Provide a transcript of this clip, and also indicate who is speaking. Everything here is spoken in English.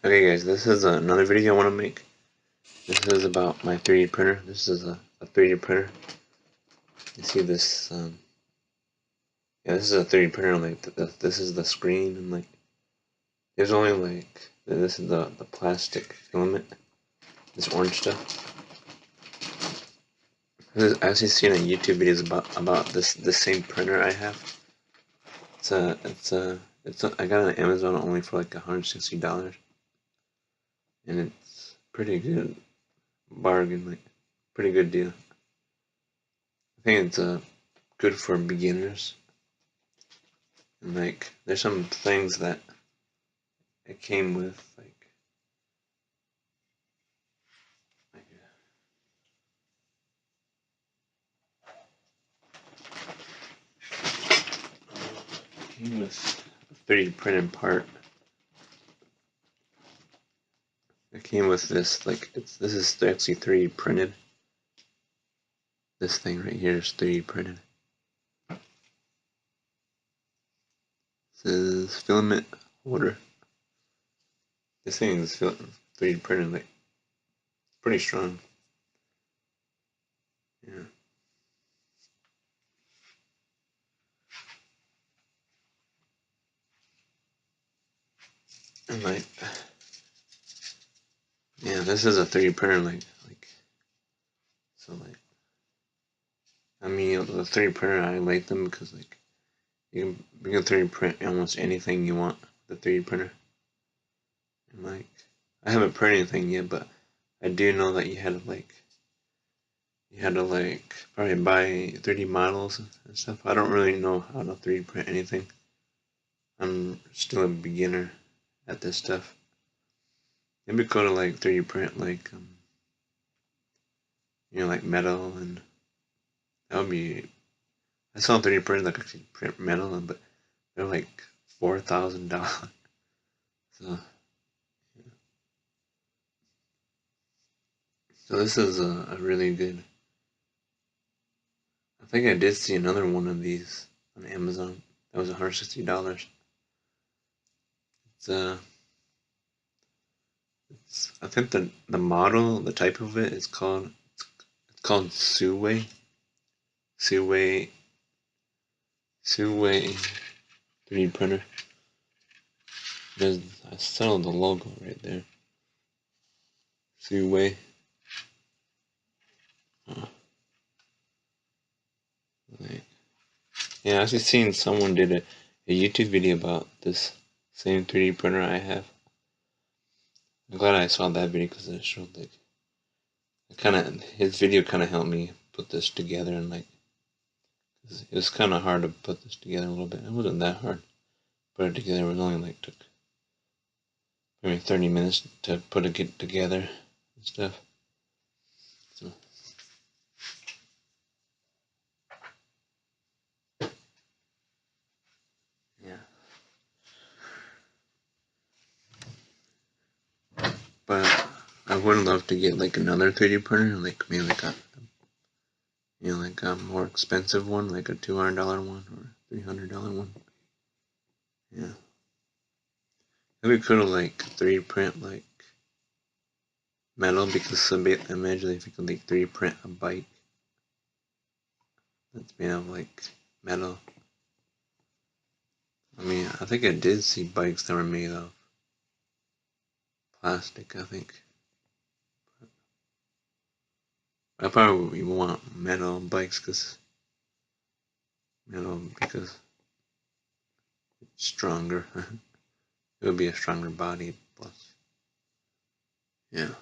Speaker 1: Okay guys, this is another video I want to make. This is about my 3D printer. This is a 3D printer. You see this, yeah, this is a 3D printer, like, this is the screen, and like, there's only like, this is the plastic filament, this orange stuff. I've actually seen a YouTube videos about this same printer I have. I got it on Amazon only for like $160. And it's pretty good bargain, like, pretty good deal. I think it's good for beginners. And like, there's some things that it came with, it came with a 3D printed part. It came with this, like, this is actually 3D printed. This thing right here is 3D printed. This is filament holder. This thing is 3D printed, like, pretty strong. Yeah. And like, yeah, this is a 3D printer, so like, I mean, the 3D printer, I like them because like, you can 3D print almost anything you want with the 3D printer. And like, I haven't printed anything yet, but I do know that you had to like probably buy 3D models and stuff. I don't really know how to 3D print anything. I'm still a beginner at this stuff. Maybe go to like 3D print like like metal, and that would be. I saw 3D print like I could print metal, but they're like $4,000. So this is a really good. I think I did see another one of these on Amazon. That was $160. It's I think the model, the type of it is called Suwei. Suwei 3D printer. I saw the logo right there. Suwei. Yeah, I actually seen someone did a YouTube video about this same 3D printer I have. I'm glad I saw that video because it showed like his video kind of helped me put this together, and like it was kind of hard to put this together a little bit. It wasn't that hard to put it together. It was only like took maybe 30 minutes to put it together and stuff. So yeah, but I would love to get like another 3D printer, like maybe like a more expensive one, like a $200 one or $300 one. Yeah. Maybe could have like 3D print like metal, because imagine if you could like 3D print a bike that's made of like metal. I mean, I think I did see bikes that were made of plastic, I think. I probably want metal bikes because it's stronger. It would be a stronger body plus. Yeah.